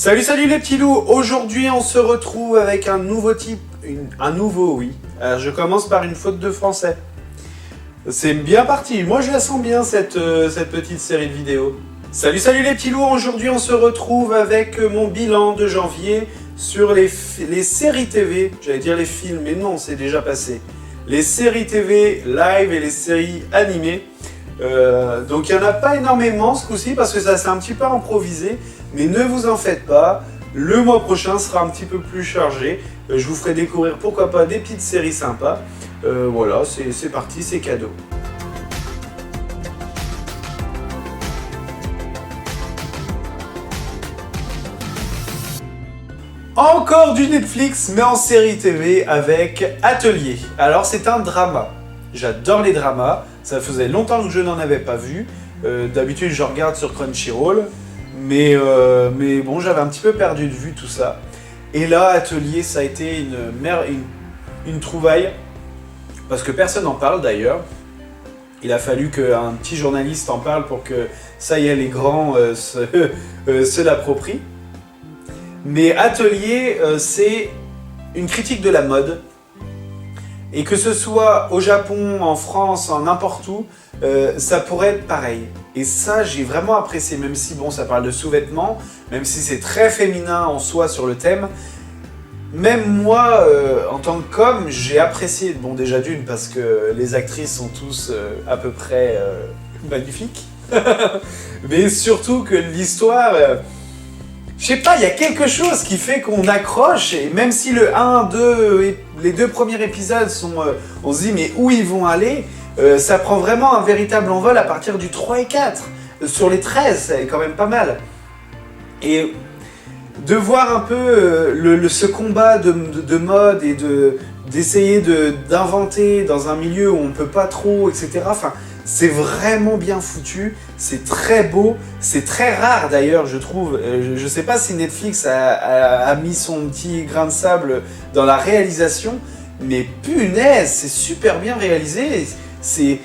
Salut les petits loups. Aujourd'hui on se retrouve avec un nouveau type, oui. Alors, je commence par une faute de français. C'est bien parti, moi je la sens bien cette petite série de vidéos. Salut les petits loups, aujourd'hui on se retrouve avec mon bilan de janvier sur les séries TV, j'allais dire les films, mais non c'est déjà passé. Les séries TV live et les séries animées. Donc il n'y en a pas énormément ce coup-ci parce que ça c'est un petit peu improvisé, mais ne vous en faites pas, le mois prochain sera un petit peu plus chargé, je vous ferai découvrir pourquoi pas des petites séries sympas, voilà c'est parti, c'est cadeau. Encore du Netflix mais en série TV avec Atelier. Alors c'est un drama, j'adore les dramas. Ça faisait longtemps que je n'en avais pas vu. D'habitude, je regarde sur Crunchyroll. Mais bon, j'avais un petit peu perdu de vue tout ça. Et là, Atelier, ça a été une trouvaille. Parce que personne n'en parle d'ailleurs. Il a fallu qu'un petit journaliste en parle pour que ça y est, les grands se l'approprient. Mais Atelier, c'est une critique de la mode. Et que ce soit au Japon, en France, en n'importe où, ça pourrait être pareil. Et ça, j'ai vraiment apprécié, même si bon, ça parle de sous-vêtements, même si c'est très féminin en soi sur le thème. Même moi, en tant que com, j'ai apprécié, bon déjà d'une, parce que les actrices sont tous à peu près magnifiques. Mais surtout que l'histoire... je sais pas, il y a quelque chose qui fait qu'on accroche, et même si le 1, 2, les deux premiers épisodes sont... on se dit, mais où ils vont aller, ça prend vraiment un véritable envol à partir du 3 et 4. Sur les 13, c'est quand même pas mal. Et de voir un peu ce combat de mode et d'essayer d'inventer dans un milieu où on peut pas trop, etc. Enfin, c'est vraiment bien foutu, c'est très beau, c'est très rare d'ailleurs je trouve. Je sais pas si Netflix a mis son petit grain de sable dans la réalisation, mais punaise, c'est super bien réalisé. C'est...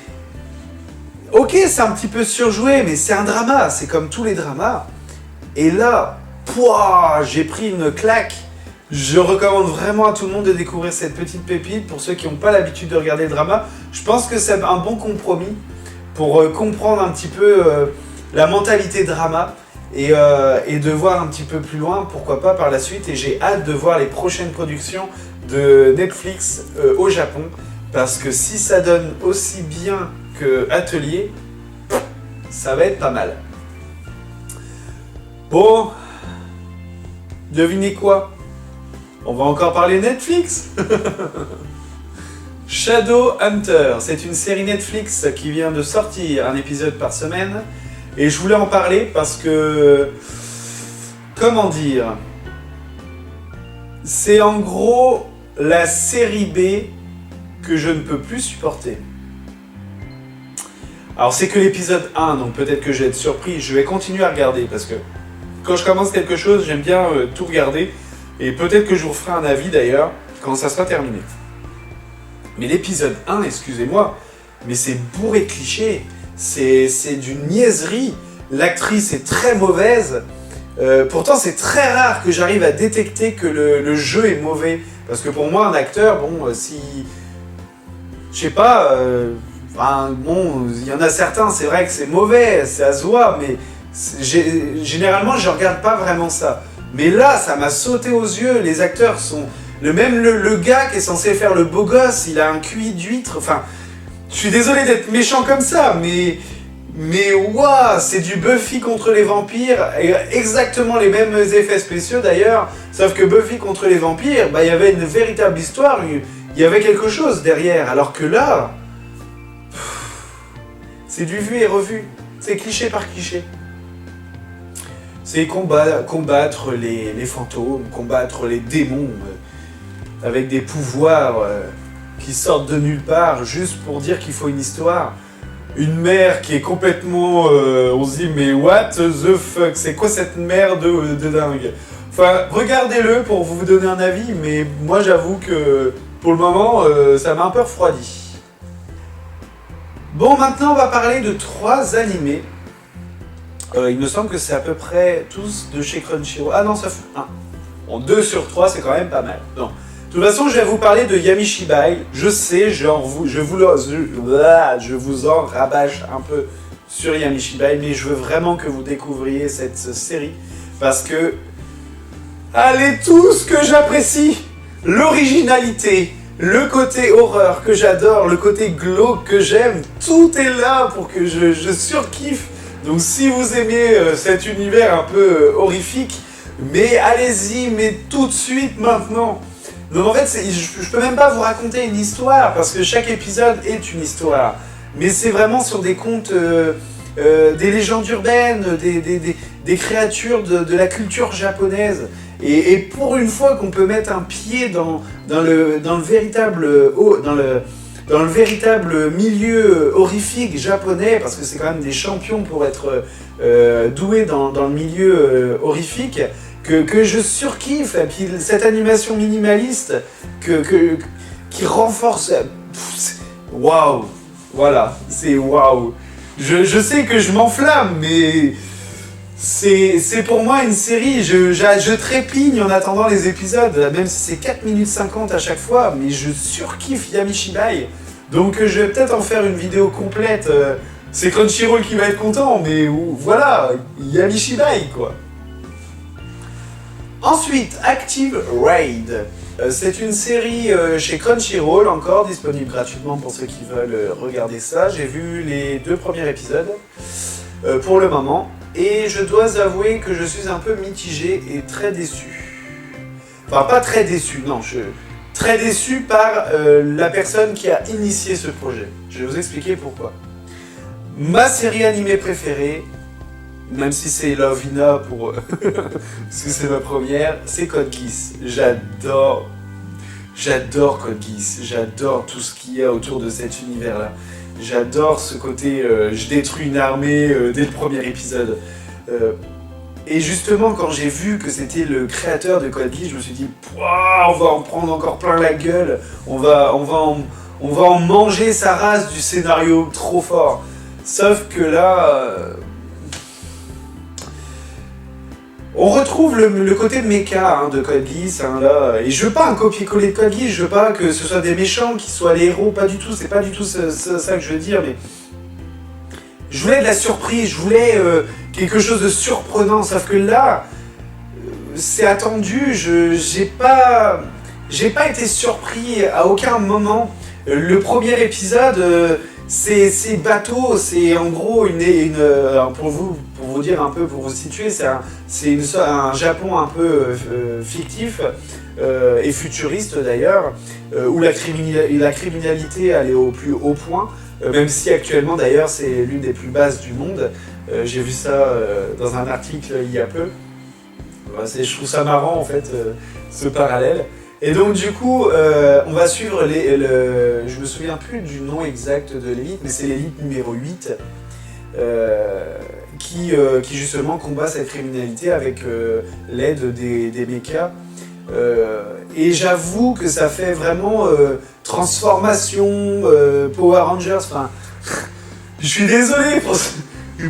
Ok, c'est un petit peu surjoué, mais c'est un drama, c'est comme tous les dramas. Et là, pouah, j'ai pris une claque. Je recommande vraiment à tout le monde de découvrir cette petite pépite. Pour ceux qui n'ont pas l'habitude de regarder le drama, je pense que c'est un bon compromis pour comprendre un petit peu la mentalité drama et de voir un petit peu plus loin, pourquoi pas par la suite. Et j'ai hâte de voir les prochaines productions de Netflix au Japon, parce que si ça donne aussi bien que Atelier, ça va être pas mal. Bon, devinez quoi? On va encore parler Netflix. Shadowhunter, c'est une série Netflix qui vient de sortir un épisode par semaine. Et je voulais en parler parce que... comment dire? C'est en gros la série B que je ne peux plus supporter. Alors c'est que l'épisode 1, donc peut-être que je vais être surpris. Je vais continuer à regarder parce que quand je commence quelque chose, j'aime bien tout regarder. Et peut-être que je vous ferai un avis d'ailleurs quand ça sera terminé. Mais l'épisode 1, excusez-moi, mais c'est bourré de clichés, c'est d'une niaiserie, l'actrice est très mauvaise, pourtant c'est très rare que j'arrive à détecter que le jeu est mauvais, parce que pour moi un acteur, bon, si... je sais pas, bon, il y en a certains, c'est vrai que c'est mauvais, c'est à se voir, mais généralement je regarde pas vraiment ça. Mais là, ça m'a sauté aux yeux, les acteurs sont... Même le gars qui est censé faire le beau gosse, il a un QI d'huître, enfin... Je suis désolé d'être méchant comme ça, mais waouh, c'est du Buffy contre les vampires, et exactement les mêmes effets spéciaux d'ailleurs, sauf que Buffy contre les vampires, bah il y avait une véritable histoire, il y avait quelque chose derrière, alors que là... c'est du vu et revu, c'est cliché par cliché. C'est combattre les fantômes, combattre les démons, avec des pouvoirs qui sortent de nulle part, juste pour dire qu'il faut une histoire. Une mère qui est complètement... on se dit, mais what the fuck, c'est quoi cette mère de dingue? Enfin, regardez-le pour vous donner un avis, mais moi j'avoue que pour le moment, ça m'a un peu refroidi. Bon, maintenant on va parler de 3 animés. Il me semble que c'est à peu près tous de chez Crunchyroll. Ah non, ça fait 1. Bon, 2 sur 3, c'est quand même pas mal. Non. De toute façon, je vais vous parler de Yamishibai. Je sais, je vous en rabâche un peu sur Yamishibai, mais je veux vraiment que vous découvriez cette série parce que elle est tout ce que j'apprécie. L'originalité, le côté horreur que j'adore, le côté glauque que j'aime, tout est là pour que je surkiffe. Donc si vous aimez cet univers un peu horrifique, mais allez-y, mais tout de suite maintenant. Donc en fait, je peux même pas vous raconter une histoire, parce que chaque épisode est une histoire. Mais c'est vraiment sur des contes, des légendes urbaines, des créatures de la culture japonaise. Et pour une fois qu'on peut mettre un pied dans le véritable milieu horrifique japonais, parce que c'est quand même des champions pour être doués dans le milieu horrifique, que je surkiffe, et puis cette animation minimaliste qui renforce... Waouh. Voilà, c'est waouh. Je sais que je m'enflamme, mais c'est pour moi une série, je trépigne en attendant les épisodes, même si c'est 4 minutes 50 à chaque fois, mais je surkiffe Yamishibai. Donc je vais peut-être en faire une vidéo complète, c'est Crunchyroll qui va être content, mais voilà, Yamishibai quoi. Ensuite, Active Raid. C'est une série chez Crunchyroll, encore disponible gratuitement pour ceux qui veulent regarder ça. J'ai vu les 2 premiers épisodes pour le moment. Et je dois avouer que je suis un peu mitigé et très déçu. Enfin, pas très déçu, non. Très déçu par la personne qui a initié ce projet. Je vais vous expliquer pourquoi. Ma série animée préférée, même si c'est Love Hina pour parce que c'est ma première, c'est Code Geass. J'adore Code Geass. J'adore tout ce qu'il y a autour de cet univers-là. J'adore ce côté je détruis une armée dès le premier épisode. Et justement, quand j'ai vu que c'était le créateur de Code Geass, je me suis dit on va en prendre encore plein la gueule. On va en manger sa race du scénario trop fort. Sauf que là. On retrouve le côté méca de Code Geass, là, et je veux pas un copier-coller de Code Geass, je veux pas que ce soit des méchants qui soient les héros, pas du tout, c'est pas du tout ça que je veux dire, mais je voulais de la surprise, je voulais quelque chose de surprenant, sauf que là, c'est attendu, j'ai pas été surpris à aucun moment. Le premier épisode, c'est bateau, c'est en gros pour vous dire un peu, pour vous situer, c'est un Japon un peu fictif et futuriste d'ailleurs, où la criminalité elle est au plus haut point, même si actuellement d'ailleurs c'est l'une des plus basses du monde. J'ai vu ça dans un article il y a peu. Je trouve ça marrant en fait, ce parallèle. Et donc du coup, on va suivre je me souviens plus du nom exact de l'élite, mais c'est l'élite numéro 8 qui justement combat cette criminalité avec l'aide des mechas. Et j'avoue que ça fait vraiment transformation, Power Rangers, enfin... je suis désolé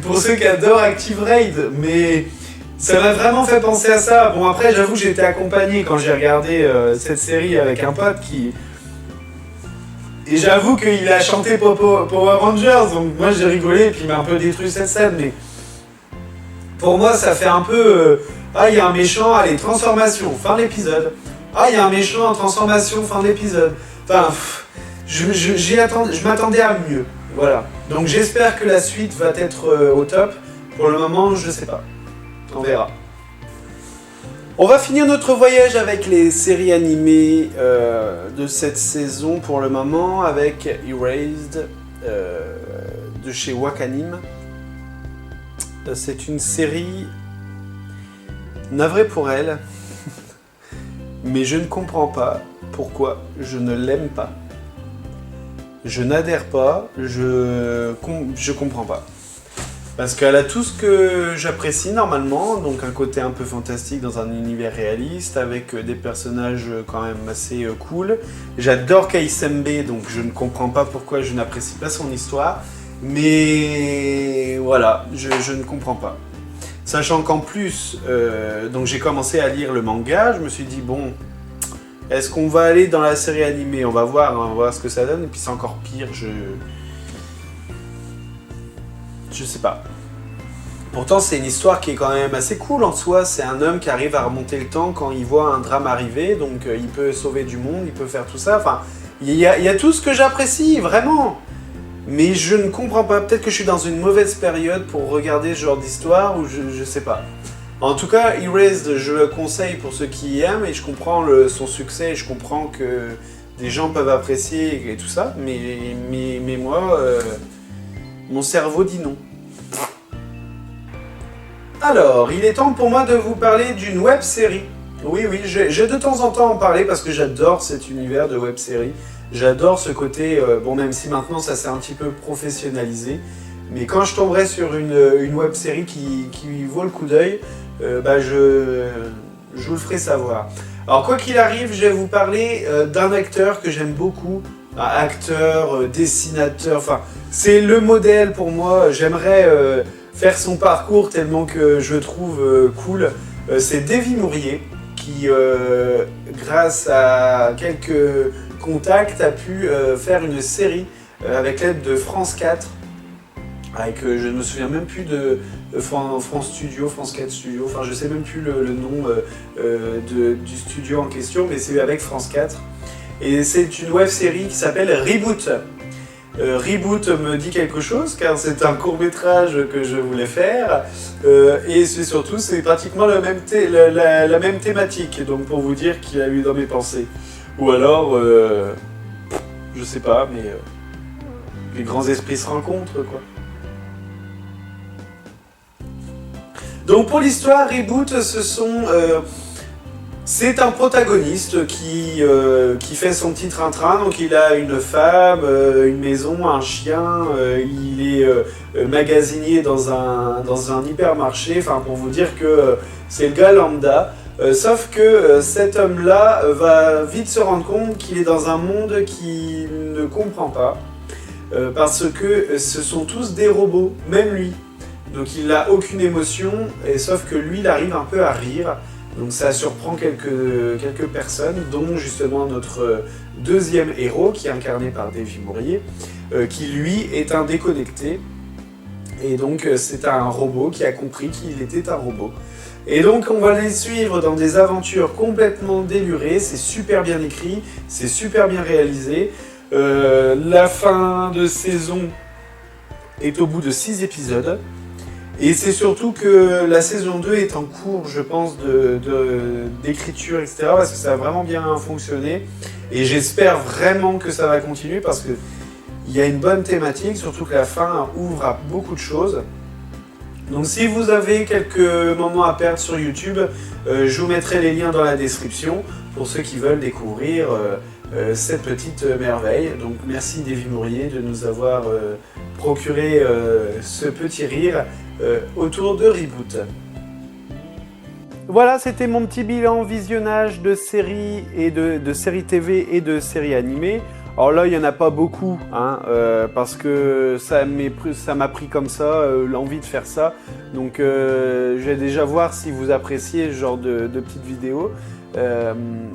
pour ceux qui adorent Active Raid, mais... ça m'a vraiment fait penser à ça. Bon après j'avoue que j'ai été accompagné quand j'ai regardé cette série avec un pote qui... Et j'avoue qu'il a chanté Power Rangers, donc moi j'ai rigolé et puis il m'a un peu détruit cette scène, mais... pour moi ça fait un peu... il y a un méchant, allez, transformation, fin de l'épisode. Il y a un méchant, transformation, fin de l'épisode. Enfin, je m'attendais à mieux, voilà. Donc j'espère que la suite va être au top. Pour le moment, je sais pas. On verra. On va finir notre voyage avec les séries animées de cette saison pour le moment avec Erased de chez Wakanim. C'est une série navrée pour elle, mais je ne comprends pas pourquoi je ne l'aime pas. Je n'adhère pas, je comprends pas. Parce qu'elle a tout ce que j'apprécie normalement, donc un côté un peu fantastique dans un univers réaliste, avec des personnages quand même assez cool. J'adore Kaisembe, donc je ne comprends pas pourquoi je n'apprécie pas son histoire. Mais voilà, je ne comprends pas. Sachant qu'en plus, donc j'ai commencé à lire le manga, je me suis dit, bon, est-ce qu'on va aller dans la série animée? On va voir, hein, on va voir ce que ça donne, et puis c'est encore pire, je sais pas. Pourtant, c'est une histoire qui est quand même assez cool en soi. C'est un homme qui arrive à remonter le temps quand il voit un drame arriver, donc il peut sauver du monde, il peut faire tout ça. Enfin, il y a tout ce que j'apprécie, vraiment. Mais je ne comprends pas. Peut-être que je suis dans une mauvaise période pour regarder ce genre d'histoire, ou je sais pas. En tout cas, Erased, je le conseille pour ceux qui aiment, et je comprends son succès, et je comprends que des gens peuvent apprécier et tout ça, mais moi, mon cerveau dit non. Alors, il est temps pour moi de vous parler d'une web-série. Oui, j'ai de temps en temps en parler parce que j'adore cet univers de web-série. J'adore ce côté, bon, même si maintenant ça s'est un petit peu professionnalisé, mais quand je tomberai sur une web-série qui vaut le coup d'œil, je vous le ferai savoir. Alors, quoi qu'il arrive, je vais vous parler d'un acteur que j'aime beaucoup, un acteur, dessinateur, enfin, c'est le modèle pour moi. J'aimerais faire son parcours tellement que je le trouve cool. C'est Davy Mourier qui, grâce à quelques contacts, a pu faire une série avec l'aide de France 4. Avec, je ne me souviens même plus de France Studio, France 4 Studio, enfin je sais même plus le nom du studio en question, mais c'est avec France 4. Et c'est une web série qui s'appelle Reboot. Reboot me dit quelque chose car c'est un court-métrage que je voulais faire et surtout c'est pratiquement la même thématique, donc pour vous dire qu'il a eu dans mes pensées. Ou alors, je sais pas, mais les grands esprits se rencontrent quoi. Donc pour l'histoire, Reboot, c'est un protagoniste qui fait son petit train-train, donc il a une femme, une maison, un chien, il est magasinier dans un hypermarché, enfin pour vous dire que c'est le gars lambda, sauf que cet homme-là va vite se rendre compte qu'il est dans un monde qu'il ne comprend pas, parce que ce sont tous des robots, même lui. Donc il n'a aucune émotion, et sauf que lui il arrive un peu à rire. Donc ça surprend quelques personnes, dont justement notre deuxième héros, qui est incarné par Davy Mourier, qui lui est un déconnecté. Et donc c'est un robot qui a compris qu'il était un robot. Et donc on va les suivre dans des aventures complètement délurées, c'est super bien écrit, c'est super bien réalisé. La fin de saison est au bout de 6 épisodes. Et c'est surtout que la saison 2 est en cours, je pense, d'écriture, etc. Parce que ça a vraiment bien fonctionné. Et j'espère vraiment que ça va continuer parce qu'il y a une bonne thématique, surtout que la fin ouvre à beaucoup de choses. Donc si vous avez quelques moments à perdre sur YouTube, je vous mettrai les liens dans la description pour ceux qui veulent découvrir cette petite merveille. Donc merci Davy Mourier de nous avoir procuré ce petit rire autour de Reboot. Voilà, c'était mon petit bilan visionnage de séries et de séries TV et de séries animées. Alors là, il n'y en a pas beaucoup, hein, parce que ça m'a pris comme ça, l'envie de faire ça. Donc je vais déjà voir si vous appréciez ce genre de petites vidéos.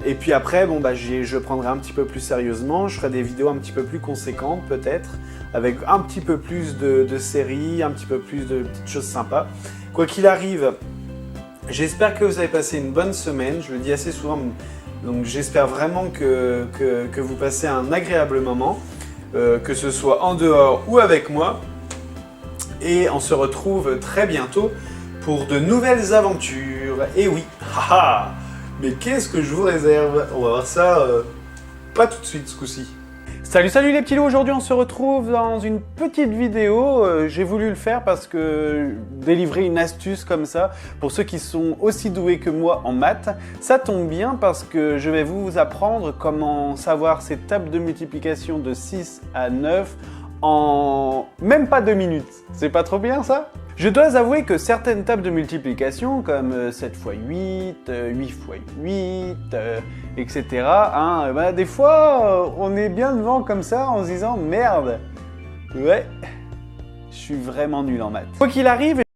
Et puis après, bon, je prendrai un petit peu plus sérieusement, je ferai des vidéos un petit peu plus conséquentes peut-être, avec un petit peu plus de séries, un petit peu plus de petites choses sympas. Quoi qu'il arrive, j'espère que vous avez passé une bonne semaine, je le dis assez souvent, donc j'espère vraiment que vous passez un agréable moment, que ce soit en dehors ou avec moi. Et on se retrouve très bientôt pour de nouvelles aventures. Et oui, haha! Mais qu'est-ce que je vous réserve? On va voir ça pas tout de suite ce coup-ci. Salut les petits loups, aujourd'hui on se retrouve dans une petite vidéo. J'ai voulu le faire parce que délivrer une astuce comme ça, pour ceux qui sont aussi doués que moi en maths, ça tombe bien parce que je vais vous apprendre comment savoir cette table de multiplication de 6 à 9 en même pas 2 minutes. C'est pas trop bien ça? Je dois avouer que certaines tables de multiplication, comme 7 x 8, 8 x 8, etc., des fois, on est bien devant comme ça en se disant « Merde, ouais, je suis vraiment nul en maths ». Quoi qu'il arrive,